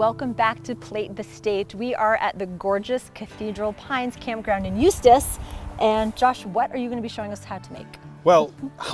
welcome back to Plate the State. We are at the gorgeous Cathedral Pines Campground in Eustis. And Josh, what are you going to be showing us how to make? Well,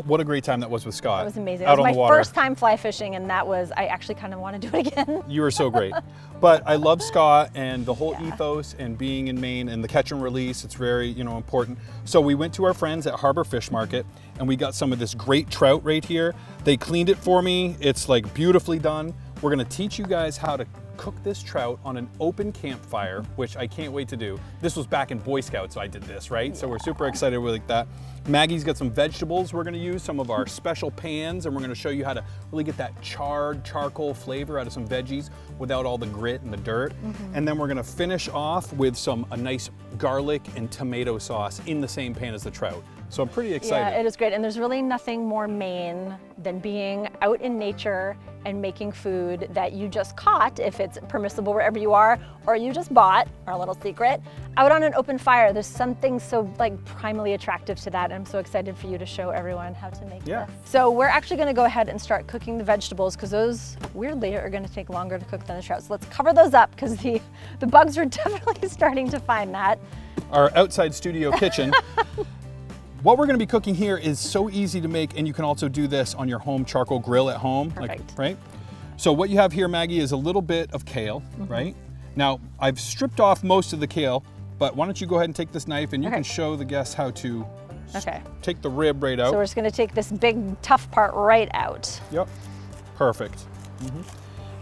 what a great time that was with Scott. That was amazing. Out It was on the my water. first time fly fishing, and I actually kind of want to do it again. You were so great. But I love Scott and the whole ethos and being in Maine and the catch and release. It's very, important. So we went to our friends at Harbor Fish Market and we got some of this great trout right here. They cleaned it for me. It's like beautifully done. We're gonna teach you guys how to cook this trout on an open campfire, which I can't wait to do. This was back in Boy Scouts, so I did this, right? So we're super excited with that. Maggie's got some vegetables we're gonna use, some of our special pans, and we're gonna show you how to really get that charred charcoal flavor out of some veggies without all the grit and the dirt. And then we're gonna finish off with a nice garlic and tomato sauce in the same pan as the trout. So I'm pretty excited. Yeah, it is great. And there's really nothing more Maine than being out in nature and making food that you just caught, if it's permissible wherever you are, or you just bought, our little secret, out on an open fire. There's something so primally attractive to that. And I'm so excited for you to show everyone how to make this. So we're actually gonna go ahead and start cooking the vegetables, because those weirdly are gonna take longer to cook than the trout. So let's cover those up, because the bugs are definitely starting to find that. Our outside studio kitchen. What we're gonna be cooking here is so easy to make, and you can also do this on your home charcoal grill at home. Perfect. Right? So what you have here, Maggie, is a little bit of kale, right? Now, I've stripped off most of the kale, but why don't you go ahead and take this knife and you can show the guests how to take the rib right out. So we're just gonna take this big, tough part right out. Yep, perfect.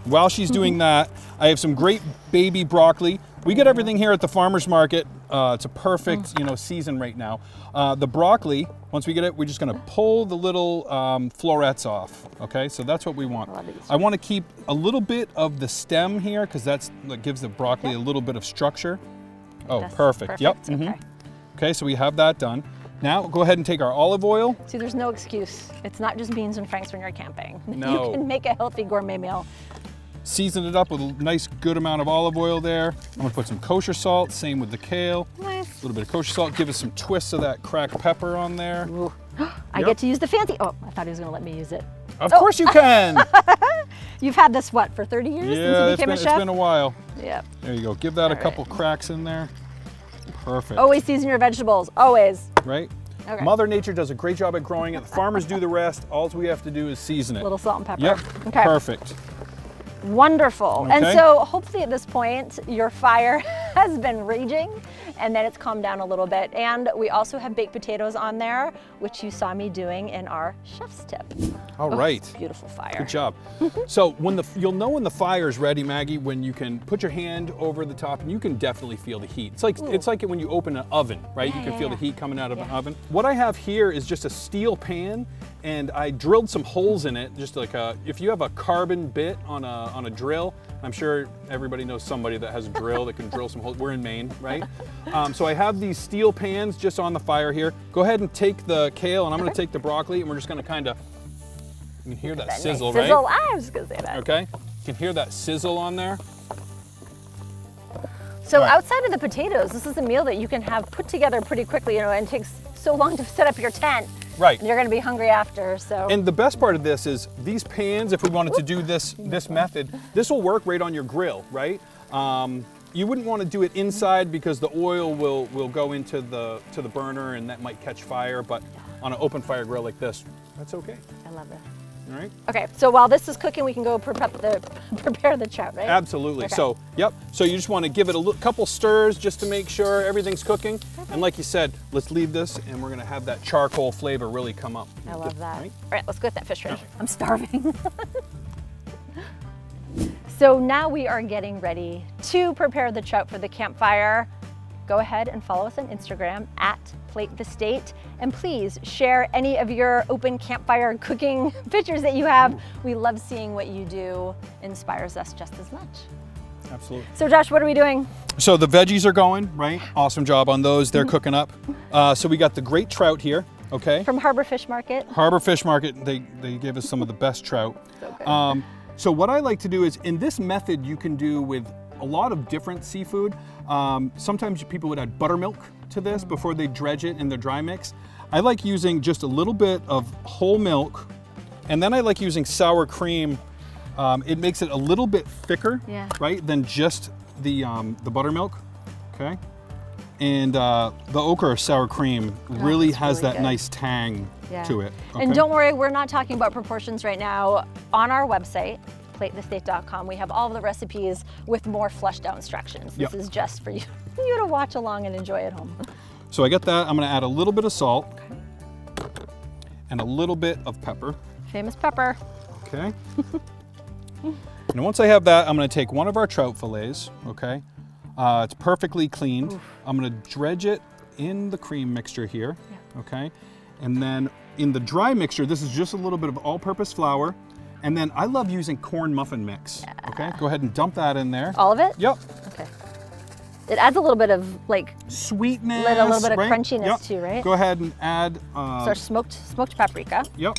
While she's doing that, I have some great baby broccoli. We get everything here at the farmer's market. It's a perfect, season right now. The broccoli, once we get it, we're just gonna pull the little florets off, okay? So that's what we want. I wanna keep a little bit of the stem here, because that gives the broccoli a little bit of structure. Oh, That's perfect. Yep. Okay, so we have that done. Now, go ahead and take our olive oil. See, there's no excuse. It's not just beans and franks when you're camping. No. You can make a healthy gourmet meal. Season it up with a nice good amount of olive oil there. I'm gonna put some kosher salt, same with the kale. Nice. A little bit of kosher salt, give us some twists of that cracked pepper on there. Ooh. I get to use the fancy, I thought he was gonna let me use it. Of course you can! You've had this, what, for 30 years since you became a chef? It's been a while. Yeah. There you go, give that a couple cracks in there. Perfect. Always season your vegetables, always. Right? Okay. Mother Nature does a great job at growing it. The farmers do the rest. All we have to do is season it. A little salt and pepper. Yep, Okay. perfect. Wonderful. Okay. And so hopefully at this point, your fire has been raging and then it's calmed down a little bit. And we also have baked potatoes on there, which you saw me doing in our chef's tip. All right. Beautiful fire. Good job. So you'll know when the fire is ready, Maggie, when you can put your hand over the top and you can definitely feel the heat. It's like when you open an oven, right? You can feel the heat coming out of an oven. What I have here is just a steel pan, and I drilled some holes in it, just like if you have a carbon bit on a drill. I'm sure everybody knows somebody that has a drill that can drill some holes. We're in Maine, right? So I have these steel pans just on the fire here. Go ahead and take the kale, and I'm gonna take the broccoli, and we're just gonna you can hear that sizzle, right? Sizzle, I was just gonna say that. Okay, you can hear that sizzle on there. So outside of the potatoes, this is a meal that you can have put together pretty quickly, and it takes so long to set up your tent. Right. And you're gonna be hungry after, so. And the best part of this is these pans, if we wanted to do this method, this will work right on your grill, right? You wouldn't want to do it inside because the oil will go into the burner and that might catch fire, but on an open fire grill like this, that's okay. I love that. All right. Okay, so while this is cooking, we can go prepare the trout, right? Absolutely. Okay. So, yep. So you just want to give it a couple stirs just to make sure everything's cooking. And like you said, let's leave this, and we're gonna have that charcoal flavor really come up. I love that. Right? All right, let's go get that fish fry. I'm starving. So now we are getting ready to prepare the trout for the campfire. Go ahead and follow us on Instagram at Plate the State, and please share any of your open campfire cooking pictures that you have. We love seeing what you do. Inspires us just as much. Absolutely. So Josh, what are we doing? So the veggies are going, right? Awesome job on those. They're cooking up. So we got the great trout here, okay? From Harbor Fish Market. Harbor Fish Market, they gave us some of the best trout. So what I like to do is, in this method you can do with a lot of different seafood. Sometimes people would add buttermilk to this before they dredge it in their dry mix. I like using just a little bit of whole milk, and then I like using sour cream It makes it a little bit thicker, Yeah. right, than just the buttermilk, okay? And the okra sour cream really has really that good. nice tang Yeah. to it. And okay? don't worry, we're not talking about proportions right now. On our website, platethesteak.com, we have all of the recipes with more fleshed out instructions. This Yep. is just for you, you to watch along and enjoy at home. So I got that. I'm gonna add a little bit of salt and a little bit of pepper. Famous pepper. Okay. And once I have that, I'm gonna take one of our trout fillets, okay? It's perfectly cleaned. Oof. I'm gonna dredge it in the cream mixture here, Yeah. okay? And then in the dry mixture, this is just a little bit of all-purpose flour. And then I love using corn muffin mix, okay? Go ahead and dump that in there. All of it? Yep. Okay. It adds a little bit of like, Sweetness, a little bit of right? crunchiness Yep. too, right? Go ahead and add, So our smoked paprika. yep,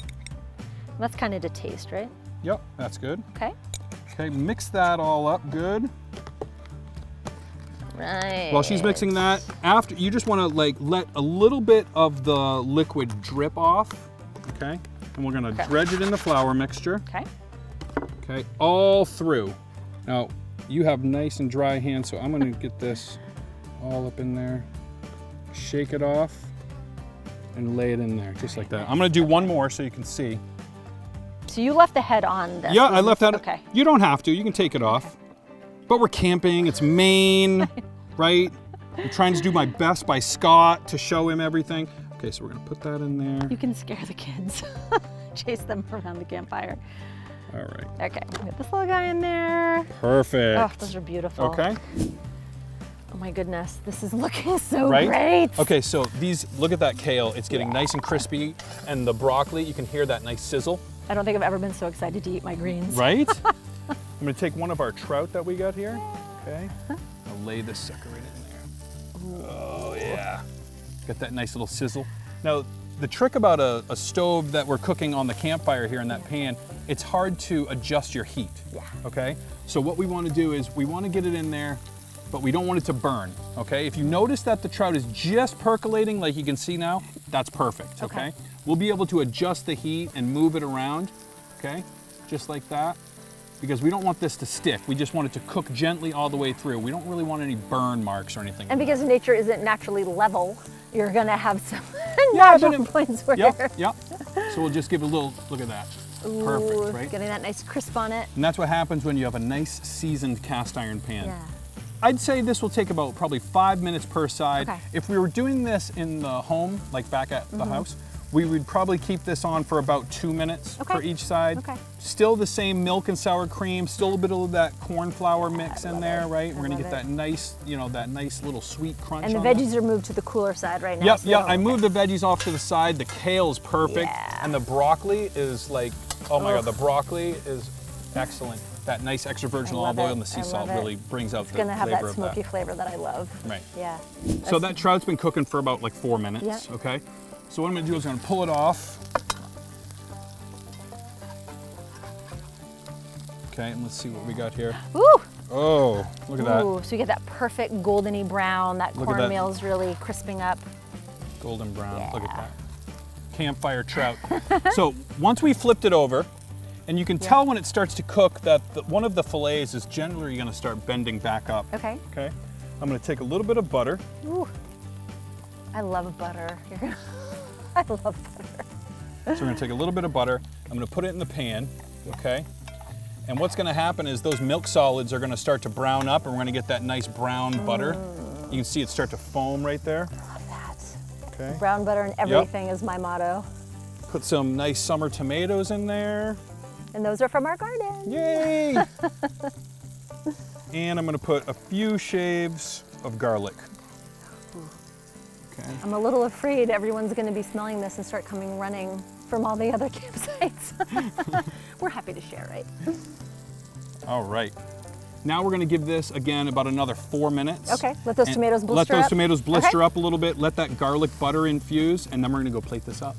That's kind of to taste, right? yep, that's good. Okay. Okay, mix that all up good. Right. While she's mixing that, after you just want to like let a little bit of the liquid drip off, okay? And we're gonna Okay. dredge it in the flour mixture, Okay. okay, all through. Now, you have nice and dry hands, so I'm gonna get this all up in there, shake it off, and lay it in there, just like that. I'm gonna do one more so you can see. So you left the head on this. Yeah, I left that. Okay. You don't have to, you can take it off. But we're camping, it's Maine, right? I'm trying to do my best by Scott to show him everything. Okay, so we're gonna put that in there. You can scare the kids. Chase them around the campfire. All right. Okay, get this little guy in there. Perfect. Oh, those are beautiful. Okay. Oh my goodness, this is looking so Right? great. Okay, so these, look at that kale. It's getting nice and crispy, and the broccoli, you can hear that nice sizzle. I don't think I've ever been so excited to eat my greens. Right? I'm gonna take one of our trout that we got here. Okay. I'll lay this sucker right in there. Oh yeah. Got that nice little sizzle. Now, the trick about a stove that we're cooking on the campfire here in that pan, it's hard to adjust your heat. Yeah. Okay? So what we want to do is we want to get it in there, but we don't want it to burn. Okay? If you notice that the trout is just percolating like you can see now, that's perfect. Okay? We'll be able to adjust the heat and move it around. Okay? Just like that. Because we don't want this to stick. We just want it to cook gently all the way through. We don't really want any burn marks or anything. And like because nature isn't naturally level, you're gonna have some Yeah, but natural points where Yep, yep. So we'll just give it a little, look at that. Ooh, Perfect, right? Getting that nice crisp on it. And that's what happens when you have a nice seasoned cast iron pan. Yeah. I'd say this will take about probably 5 minutes per side. Okay. If we were doing this in the home, like back at the house, we would probably keep this on for about 2 minutes for Okay. each side. Okay. Still the same milk and sour cream, still a bit of that corn flour mix in there, right? We're gonna love get it. that nice, you know, that nice little sweet crunch And the on that. veggies are moved to the cooler side right now. Yep, so they yeah, don't- I moved the veggies off to the side. The kale's perfect. Yeah. And the broccoli is like, oh my God, the broccoli is excellent. That nice extra virgin love olive oil it. and the sea I salt love it. really brings out It's the gonna have flavor that of smoky that. flavor that I love. Right. Yeah. So that trout's been cooking for about like 4 minutes, Yep. okay? So what I'm gonna do is I'm gonna pull it off. Okay, and let's see what we got here. Ooh. Oh, look at that. Ooh, so you get that perfect goldeny brown. That Look at that. cornmeal's really crisping up. Golden brown, look at Yeah. that. Campfire trout. So once we flipped it over, and you can tell when it starts to cook that one of the fillets is generally gonna start bending back up. Okay. Okay, I'm gonna take a little bit of butter. Ooh. I love butter. I love butter. So we're gonna take a little bit of butter. I'm gonna put it in the pan, okay? And what's gonna happen is those milk solids are gonna start to brown up and we're gonna get that nice brown butter. You can see it start to foam right there, Love that. okay? Brown butter and everything is my motto. Put some nice summer tomatoes in there. And those are from our garden. Yay! And I'm gonna put a few shaves of garlic. Okay. I'm a little afraid everyone's gonna be smelling this and start coming running from all the other campsites. We're happy to share, right? All right. Now we're gonna give this, again, about another 4 minutes. Okay, let those And tomatoes blister Let those up. tomatoes blister Okay. up a little bit. Let that garlic butter infuse, and then we're gonna go plate this up.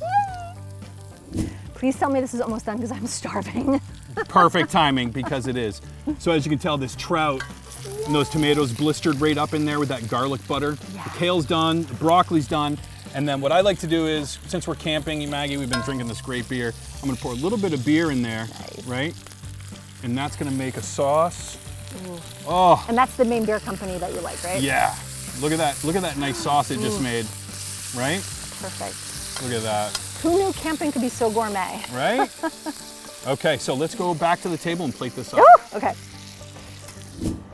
Please tell me this is almost done because I'm starving. Perfect timing, because it is. So as you can tell, this trout and those tomatoes blistered right up in there with that garlic butter. Yeah. The kale's done, the broccoli's done. And then what I like to do is, since we're camping, Maggie, we've been drinking this great beer, I'm gonna pour a little bit of beer in there, right? And that's gonna make a sauce. Ooh. Oh. And that's the Maine Beer Company that you like, right? Yeah. Look at that nice sauce it just made, right? Perfect. Look at that. Who knew camping could be so gourmet? Right? Okay, so let's go back to the table and plate this up. Ooh, okay.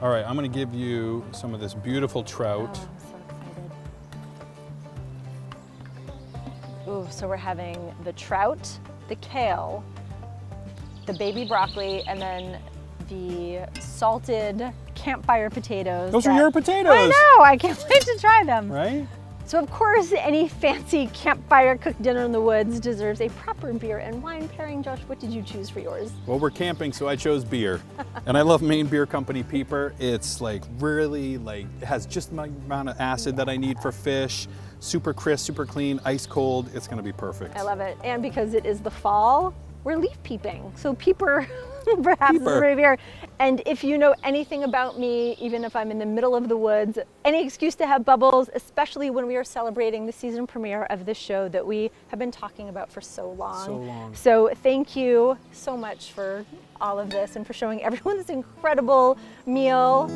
All right, I'm gonna give you some of this beautiful trout. Oh, I'm so excited. Ooh, so we're having the trout, the kale, the baby broccoli, and then the salted campfire potatoes. Those are your potatoes. I know, I can't wait to try them. Right? So of course, any fancy campfire cooked dinner in the woods deserves a proper beer and wine pairing. Josh, what did you choose for yours? Well, we're camping, so I chose beer. And I love Maine Beer Company Peeper. It's like really it has just the amount of acid that I need for fish. Super crisp, super clean, ice cold. It's gonna be perfect. I love it. And because it is the fall, we're leaf peeping. So peeper perhaps is the beer. And if you know anything about me, even if I'm in the middle of the woods, any excuse to have bubbles, especially when we are celebrating the season premiere of this show that we have been talking about for so long. So long. So thank you so much for all of this and for showing everyone this incredible meal.